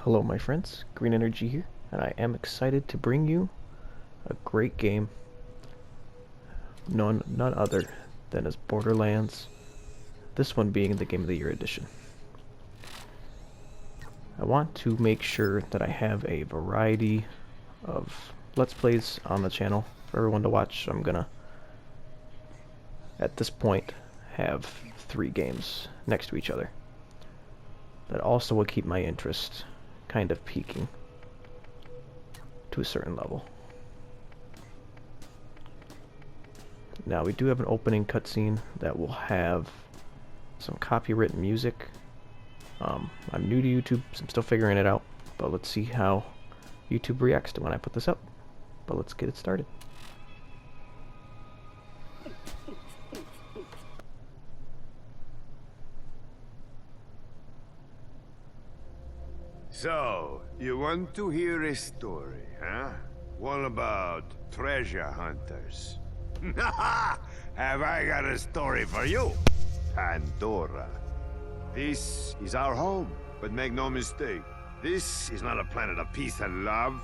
Hello my friends, Green Energy here, and I am excited to bring you a great game, none other than as Borderlands, this one being the Game of the Year edition. I want to make sure that I have a variety of Let's Plays on the channel for everyone to watch. I'm gonna, at this point, have 3 games next to each other. That also will keep my interest kind of peaking to a certain level. Now we do have an opening cutscene that will have some copywritten music. I'm new to YouTube, so I'm still figuring it out, but let's see how YouTube reacts to when I put this up. But let's get it started. So, you want to hear a story, huh? One about treasure hunters. Have I got a story for you? Pandora. This is our home, but make no mistake, this is not a planet of peace and love.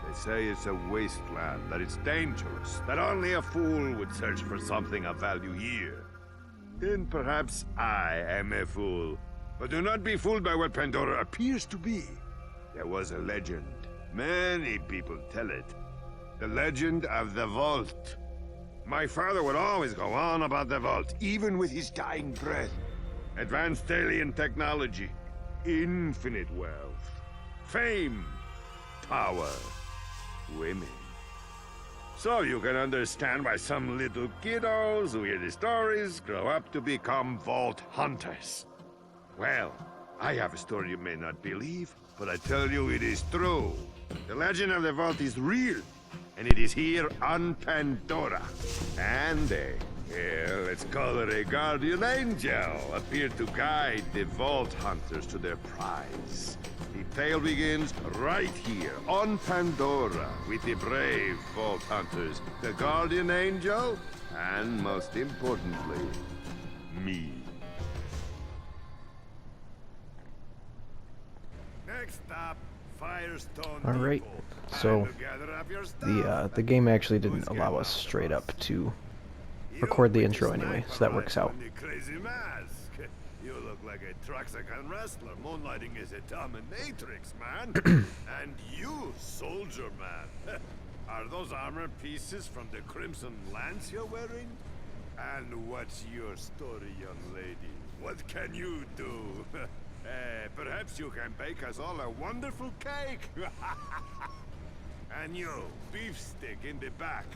They say it's a wasteland, that it's dangerous, that only a fool would search for something of value here. Then perhaps I am a fool. But do not be fooled by what Pandora appears to be. There was a legend. Many people tell it. The legend of the Vault. My father would always go on about the Vault, even with his dying breath. Advanced alien technology, infinite wealth, fame, power, women. So you can understand why some little kiddos who hear the stories grow up to become Vault hunters. Well, I have a story you may not believe, but I tell you it is true. The legend of the Vault is real, and it is here on Pandora. And let's call her a guardian angel, appeared to guide the Vault hunters to their prize. The tale begins right here on Pandora with the brave Vault hunters, the guardian angel, and most importantly, me. Next stop, Fyrestone. Alright, so the game actually didn't allow us straight up to record the intro anyway, so that works out. Crazy mask. You look like a Traxican wrestler moonlighting as a dominatrix, man. And you, soldier man. Are those armor pieces from the Crimson Lance you're wearing? And what's your story, young lady? What can you do? Perhaps you can bake us all a wonderful cake. And you, beefsteak in the back.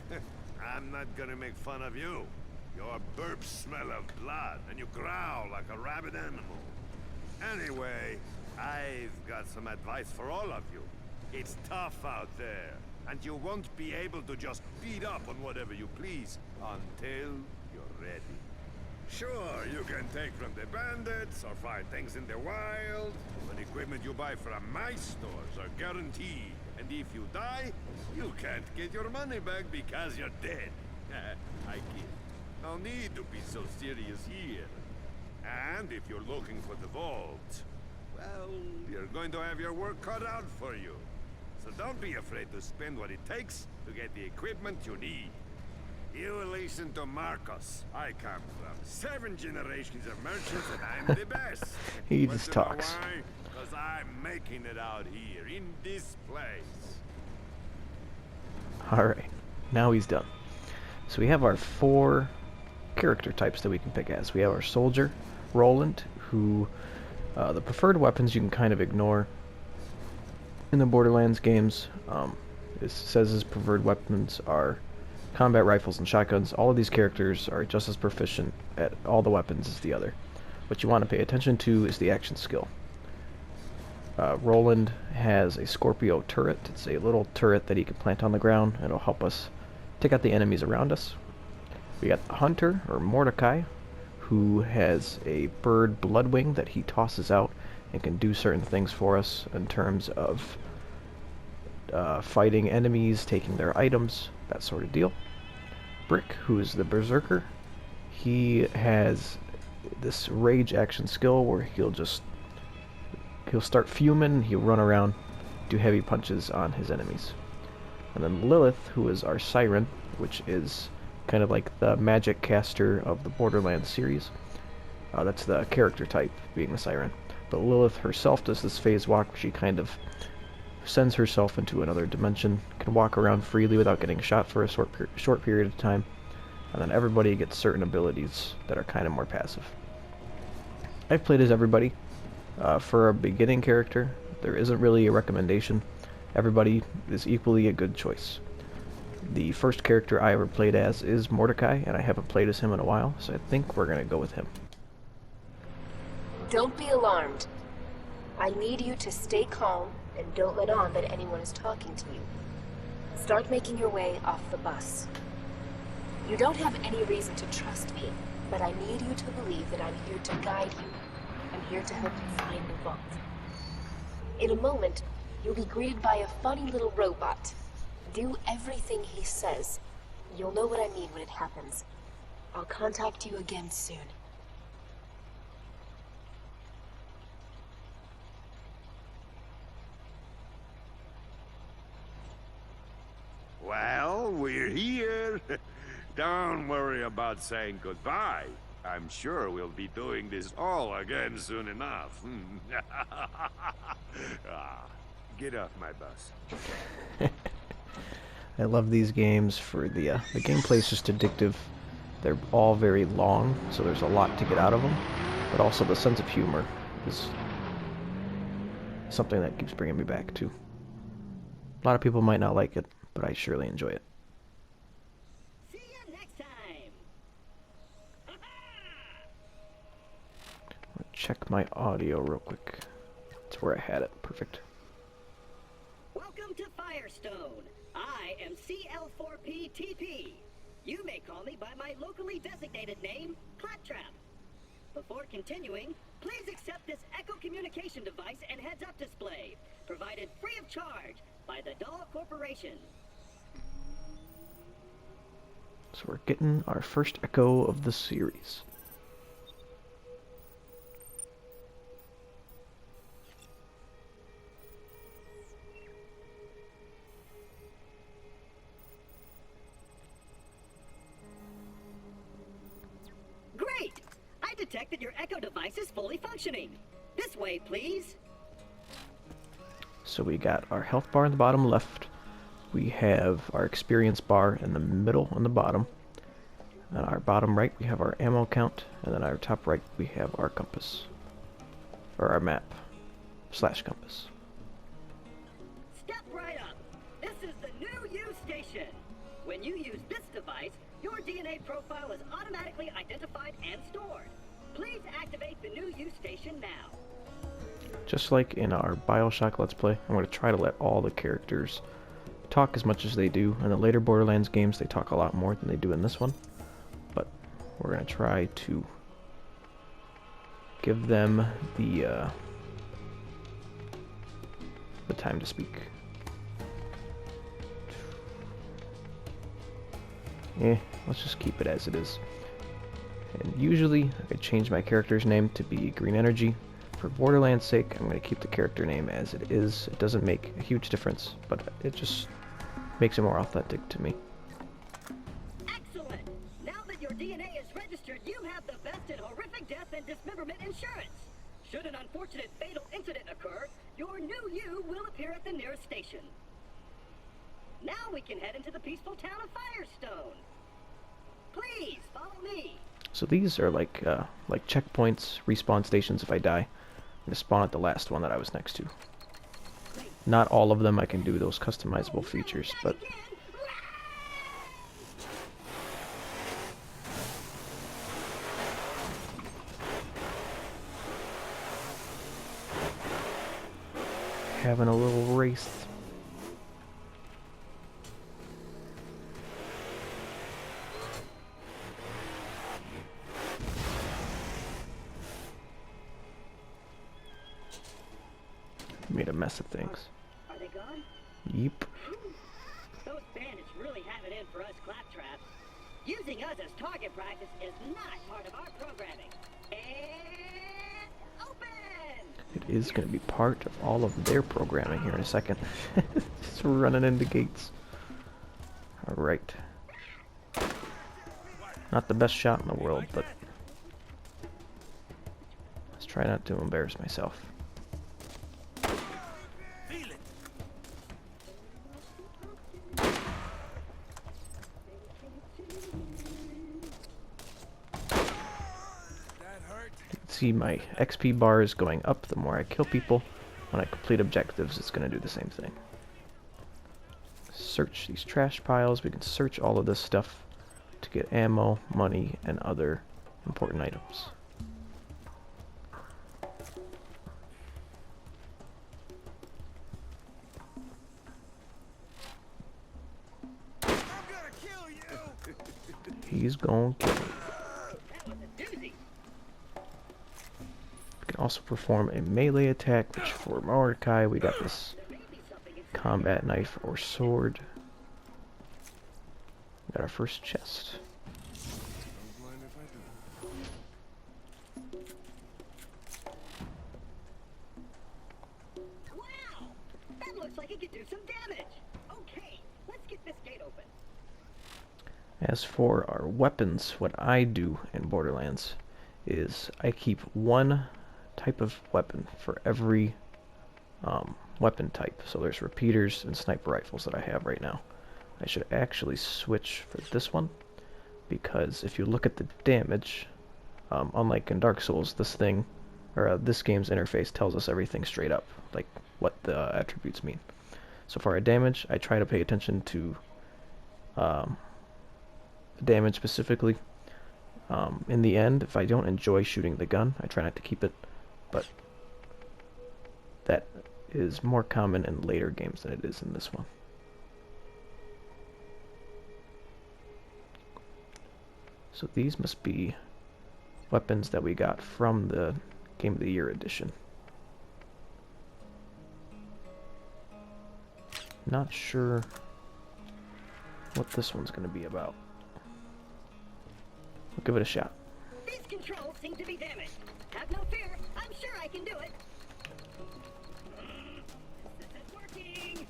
I'm not gonna make fun of you. Your burps smell of blood, and you growl like a rabid animal. Anyway, I've got some advice for all of you. It's tough out there, and you won't be able to just beat up on whatever you please until you're ready. Sure, you can take from the bandits or find things in the wild, but equipment you buy from my stores are guaranteed. And if you die, you can't get your money back because you're dead. I kid. No need to be so serious here. And if you're looking for the vault, well, you're going to have your work cut out for you. So don't be afraid to spend what it takes to get the equipment you need. You listen to Marcos. I come from 7 generations of merchants and I'm the best. He just talks. Because I'm making it out here, in this place. Alright, now he's done. So we have our 4 character types that we can pick as. We have our soldier, Roland, who the preferred weapons you can kind of ignore in the Borderlands games. It says his preferred weapons are combat rifles and shotguns. All of these characters are just as proficient at all the weapons as the other. What you want to pay attention to is the action skill. Roland has a Scorpio turret. It's a little turret that he can plant on the ground. It'll help us take out the enemies around us. We got the Hunter, or Mordecai, who has a bird bloodwing that he tosses out and can do certain things for us in terms of fighting enemies, taking their items, that sort of deal. Brick, who is the Berserker, he has this rage action skill where he'll he'll start fuming, he'll run around, do heavy punches on his enemies. And then Lilith, who is our Siren, which is kind of like the magic caster of the Borderlands series. That's the character type, being the Siren. But Lilith herself does this phase walk where she kind of sends herself into another dimension, can walk around freely without getting shot for a short period of time, and then everybody gets certain abilities that are kind of more passive. I've played as everybody. For a beginning character, there isn't really a recommendation. Everybody is equally a good choice. The first character I ever played as is Mordecai, and I haven't played as him in a while, so I think we're going to go with him. Don't be alarmed. I need you to stay calm and don't let on that anyone is talking to you. Start making your way off the bus. You don't have any reason to trust me, but I need you to believe that I'm here to guide you. I'm here to help you find the vault. In a moment, you'll be greeted by a funny little robot. Do everything he says. You'll know what I mean when it happens. I'll contact you again soon. Well, we're here. Don't worry about saying goodbye. I'm sure we'll be doing this all again soon enough. Get off my bus. I love these games for the gameplay is just addictive. They're all very long, so there's a lot to get out of them, but also the sense of humor is something that keeps bringing me back too. A lot of people might not like it, but I surely enjoy it. See you next time. Check my audio real quick. That's where I had it. Perfect. Welcome to Fyrestone. I am CL4PTP. You may call me by my locally designated name, Claptrap. Before continuing, please accept this Echo communication device and heads-up display, provided free of charge by the Doll Corporation. So we're getting our first Echo of the series. Great! I detect that your Echo device is fully functioning. This way, please. So we got our health bar in the bottom left. We have our experience bar in the middle on the bottom. On our bottom right, we have our ammo count. And then our top right, we have our compass. Or our map. / compass. Step right up. This is the new U station. When you use this device, your DNA profile is automatically identified and stored. Please activate the new U station now. Just like in our Bioshock Let's Play, I'm going to try to let all the characters talk as much as they do. In the later Borderlands games, they talk a lot more than they do in this one. But we're going to try to give them the time to speak. Let's just keep it as it is. And usually, I change my character's name to be Green Energy. For Borderlands' sake, I'm going to keep the character name as it is. It doesn't make a huge difference, but it just makes it more authentic to me. Excellent! Now that your DNA is registered, you have the best in horrific death and dismemberment insurance. Should an unfortunate fatal incident occur, your new you will appear at the nearest station. Now we can head into the peaceful town of Fyrestone. Please, follow me. So these are like checkpoints, respawn stations if I die. I'm going to spawn at the last one that I was next to. Not all of them I can do those customizable features, but having a little race. Made a mess of things. Are they gone? Yeep. Those bandits really have it in for us Claptrap. Using us as target practice is not part of our programming. And open! It is going to be part of all of their programming here in a second. Just running into gates. Alright. Not the best shot in the world, but let's try not to embarrass myself. See, my XP bar is going up the more I kill people. When I complete objectives, it's going to do the same thing. Search these trash piles. We can search all of this stuff to get ammo, money, and other important items. He's gonna kill me. We can also perform a melee attack, which for Mordecai, we got this combat knife or sword. Got our first chest. Wow! That looks like it could do some damage. Okay, let's get this gate open. As for our weapons, what I do in Borderlands is I keep one type of weapon for every weapon type. So there's repeaters and sniper rifles that I have right now. I should actually switch for this one, because if you look at the damage, unlike in Dark Souls, this thing, or this game's interface tells us everything straight up, like what the attributes mean. So for our damage, I try to pay attention to damage specifically. In the end, if I don't enjoy shooting the gun, I try not to keep it, but that is more common in later games than it is in this one. So these must be weapons that we got from the Game of the Year edition. Not sure what this one's going to be about. We'll give it a shot. These controls seem to be damaged. Have no fear. I'm sure I can do it. This isn't working.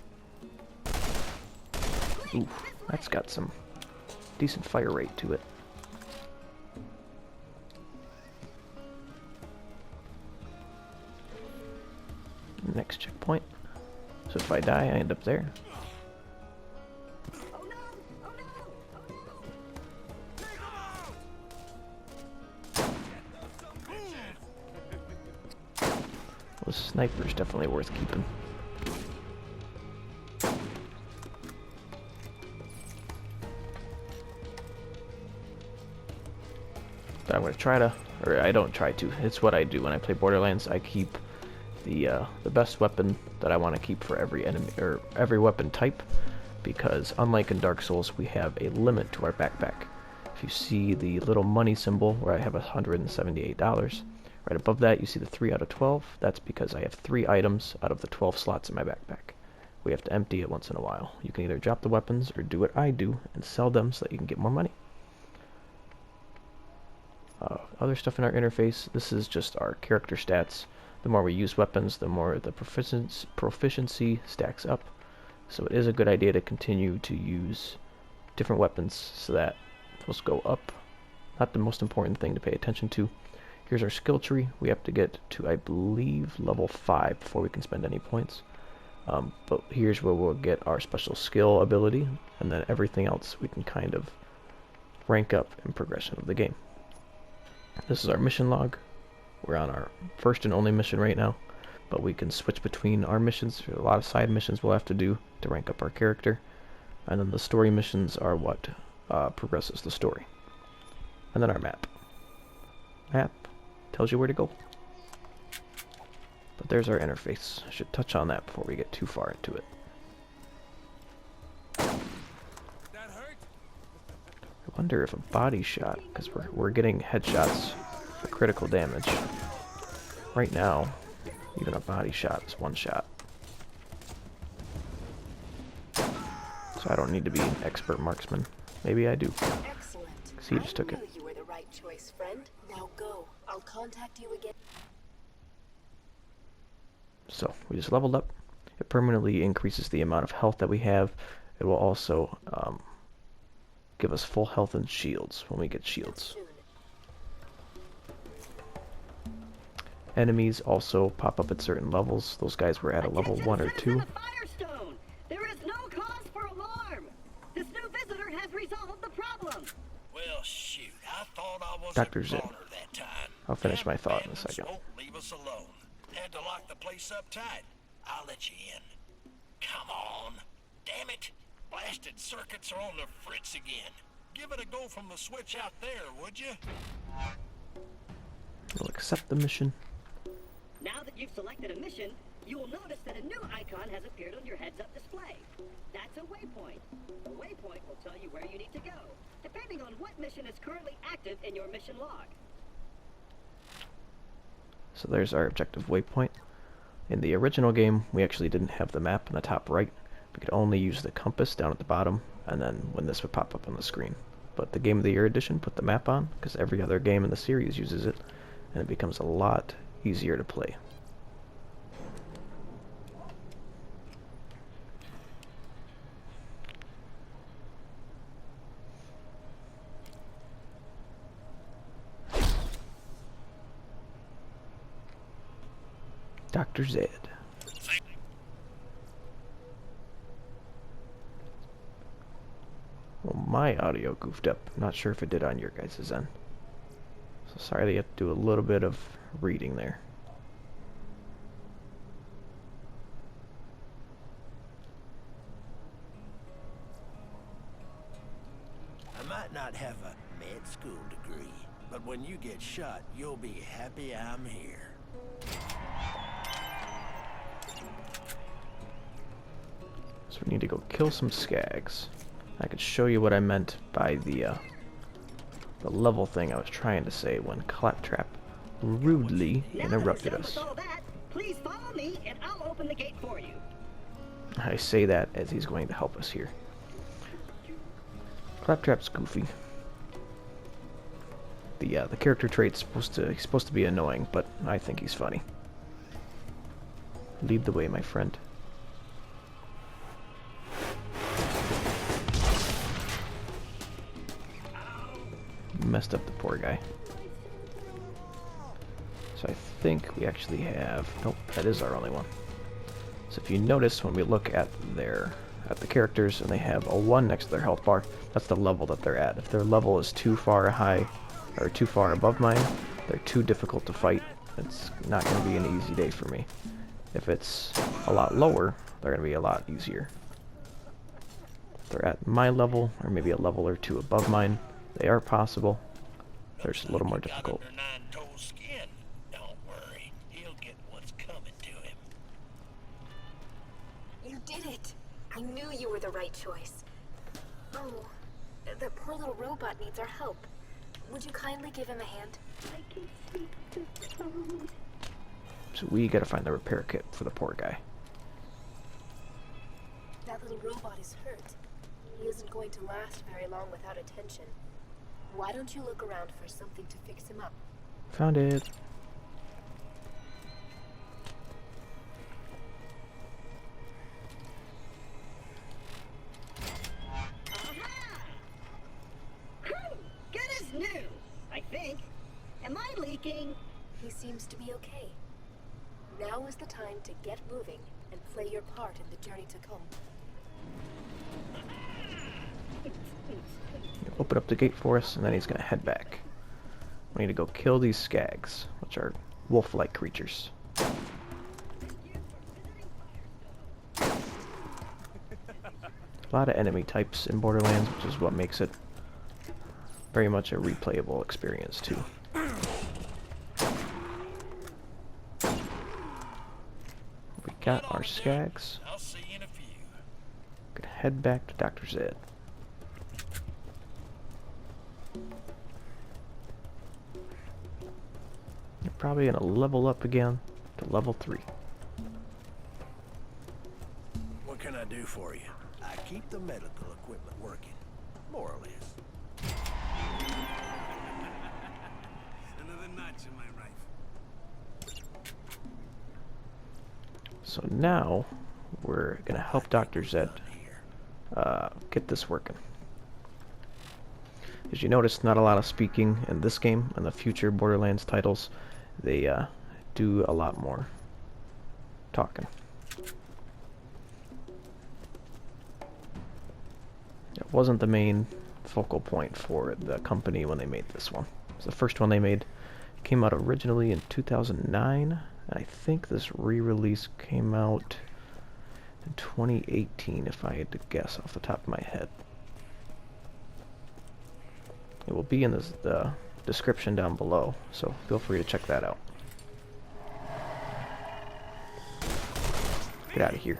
Ooh, that's got some decent fire rate to it. Next checkpoint. So if I die, I end up there. Oh no! Oh no! Oh no! Those snipers definitely worth keeping. But I'm going to try to, or I don't try to, it's what I do when I play Borderlands. I keep the best weapon that I want to keep for every enemy, or every weapon type, because unlike in Dark Souls, we have a limit to our backpack. If you see the little money symbol where I have $178, right above that you see the 3 out of 12. That's because I have 3 items out of the 12 slots in my backpack. We have to empty it once in a while. You can either drop the weapons or do what I do and sell them so that you can get more money. Other stuff in our interface, this is just our character stats. The more we use weapons, the more the proficiency stacks up. So it is a good idea to continue to use different weapons so that those go up. Not the most important thing to pay attention to. Here's our skill tree. We have to get to, I believe, level 5 before we can spend any points. But here's where we'll get our special skill ability, and then everything else we can kind of rank up in progression of the game. This is our mission log. We're on our first and only mission right now, but we can switch between our missions. There are a lot of side missions we'll have to do to rank up our character, and then the story missions are what progresses the story. And then our map. Map tells you where to go. But there's our interface. I should touch on that before we get too far into it. I wonder if a body shot, because we're getting headshots for critical damage. Right now, even a body shot is 1 shot. So I don't need to be an expert marksman. Maybe I do. Excellent. See, he just took it. I knew you were the right choice, friend. Now go. I'll contact you again. So we just leveled up. It permanently increases the amount of health that we have. It will also give us full health and shields when we get shields. Enemies also pop up at certain levels. Those guys were at a level 1 or 2. Fyrestone! There is no cause for alarm! This new visitor has resolved the problem! Well, shoot, I thought I was Dr. a Zed. goner that time. I'll finish Damn my thought in a bandits second. won't leave us alone. Had to lock the place up tight. I'll let you in. Come on. Damn it. Blasted circuits are on the fritz again. Give it a go from the switch out there, would you? We'll accept the mission. Now that you've selected a mission, you will notice that a new icon has appeared on your heads-up display. That's a waypoint. The waypoint will tell you where you need to go, depending on what mission is currently active in your mission log. So there's our objective waypoint. In the original game, we actually didn't have the map in the top right. We could only use the compass down at the bottom, and then when this would pop up on the screen. But the Game of the Year edition put the map on, because every other game in the series uses it, and it becomes a lot easier to play. Dr. Zed. Well, my audio goofed up. I'm not sure if it did on your guys' end. So sorry that you have to do a little bit of reading there. I might not have a med school degree, but when you get shot, you'll be happy I'm here. So we need to go kill some skags. I could show you what I meant by the level thing I was trying to say when Claptrap rudely interrupted Now that us. you're done with all that, please follow me and I'll open the gate for you. I say that as he's going to help us here. Claptrap's goofy. The character trait's he's supposed to be annoying, but I think he's funny. Lead the way, my friend. Messed up the poor guy. So I think we actually have... Nope, that is our only one. So if you notice when we look at the characters and they have a 1 next to their health bar, that's the level that they're at. If their level is too far high or too far above mine, they're too difficult to fight. It's not going to be an easy day for me. If it's a lot lower, they're going to be a lot easier. If they're at my level, or maybe a level or 2 above mine, they are possible. They're just a little more difficult. Got under 9-toe skin. Don't worry, he'll get what's coming to him. You did it! I knew you were the right choice. Oh, the poor little robot needs our help. Would you kindly give him a hand? I can see the toad. So we gotta find the repair kit for the poor guy. That little robot is hurt. He isn't going to last very long without attention. Why don't you look around for something to fix him up? Found it. Good as new, I think. Am I leaking? He seems to be okay. Now is the time to get moving and play your part in the journey to come. Open up the gate for us, and then he's gonna head back. We need to go kill these skags, which are wolf-like creatures. A lot of enemy types in Borderlands, which is what makes it very much a replayable experience too. We got our skags. I'll see you in a few. Gonna head back to Dr. Zed. You're probably gonna level up again to level 3. What can I do for you? I keep the medical equipment working, more or less. Another notch in my rifle. So now we're gonna help Dr. Zed get this working. As you notice, not a lot of speaking in this game. In the future Borderlands titles, they do a lot more talking. It wasn't the main focal point for the company when they made this one. It's the first one they made. It came out originally in 2009, and I think this re-release came out in 2018, if I had to guess off the top of my head. It will be in the description down below, so feel free to check that out. Get out of here.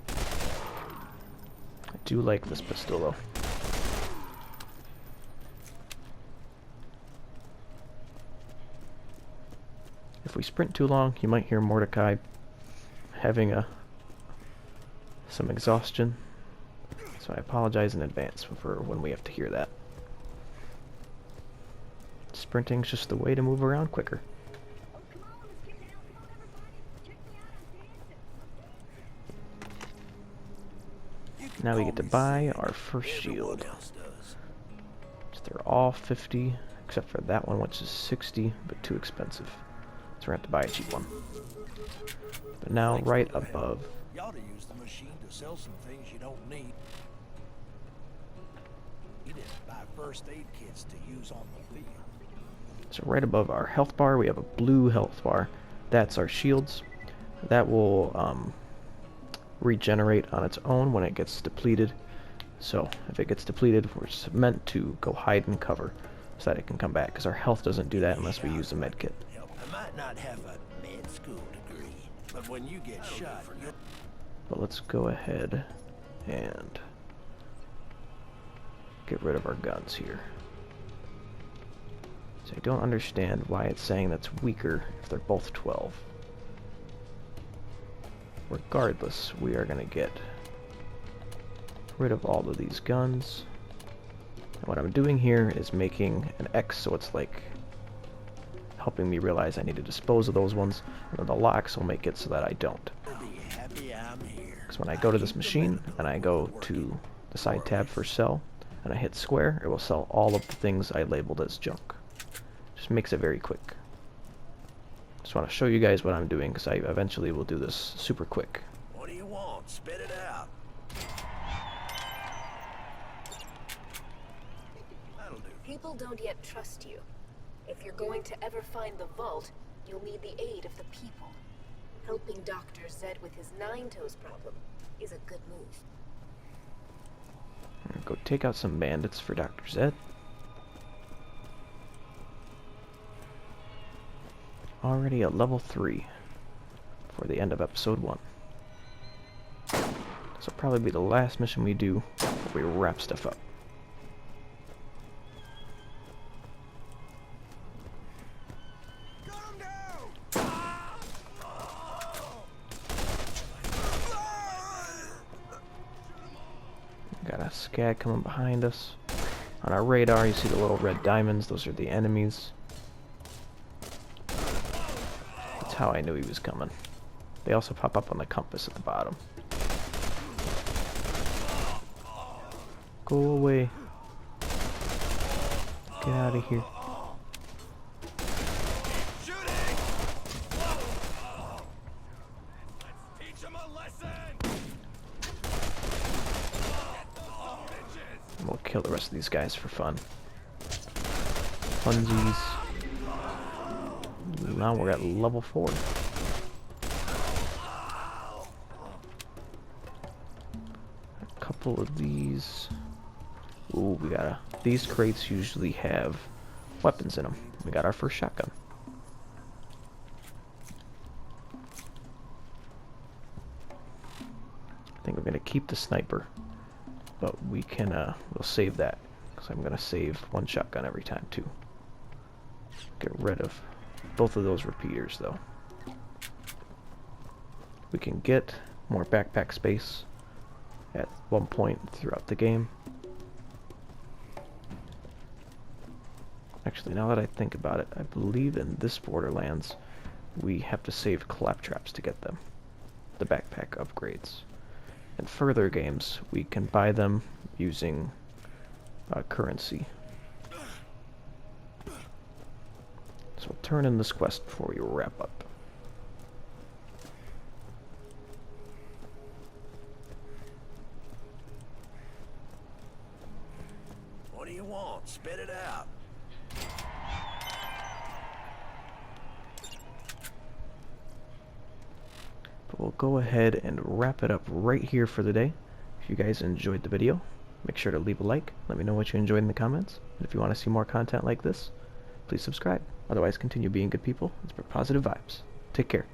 I do like this pistol though. If we sprint too long, you might hear Mordecai having some exhaustion, so I apologize in advance for when we have to hear that. Sprinting's just the way to move around quicker. Now we get to buy our first shield. They're all 50, except for that one, which is 60, but too expensive. So we're gonna have to buy a cheap one. But now, right above. You ought to use the machine to sell some things you don't need. You didn't buy first aid kits to use on the field. So right above our health bar, we have a blue health bar. That's our shields. That will regenerate on its own when it gets depleted. So if it gets depleted, we're meant to go hide and cover so that it can come back, because our health doesn't do that unless we use a med kit. I might not have a med school degree, but when you get shot, you'll... But let's go ahead and get rid of our guns here. So I don't understand why it's saying that's weaker if they're both 12. Regardless, we are going to get rid of all of these guns. And what I'm doing here is making an X, so it's like helping me realize I need to dispose of those ones, and then the locks will make it so that I don't. Because when I go to this machine and I go to the side tab for sell and I hit square, it will sell all of the things I labeled as junk. Just makes it very quick. Just want to show you guys what I'm doing, because I eventually will do this super quick. What do you want? Spit it out. That'll do. People don't yet trust you. If you're going to ever find the vault, you'll need the aid of the people. Helping Dr. Zed with his nine-toes problem is a good move. I'm gonna go take out some bandits for Dr. Zed. Already at level 3 for the end of episode 1. This will probably be the last mission we do before we wrap stuff up. Got a scag coming behind us. On our radar, you see the little red diamonds. Those are the enemies. That's how I knew he was coming. They also pop up on the compass at the bottom. Go away. Get out of here. We'll kill the rest of these guys for fun. Funsies. Now we're at level 4. A couple of these. Ooh, we got these crates usually have weapons in them. We got our first shotgun. I think we're gonna keep the sniper, but we can we'll save that, because I'm gonna save one shotgun every time too. Get rid of both of those repeaters though. We can get more backpack space at one point throughout the game. Actually, now that I think about it, I believe in this Borderlands we have to save claptraps to get them. the backpack upgrades. In further games, we can buy them using currency. So we'll turn in this quest before we wrap up. What do you want? Spit it out. But we'll go ahead and wrap it up right here for the day. If you guys enjoyed the video, make sure to leave a like. Let me know what you enjoyed in the comments. And if you want to see more content like this, please subscribe. Otherwise, continue being good people and spread positive vibes. Take care.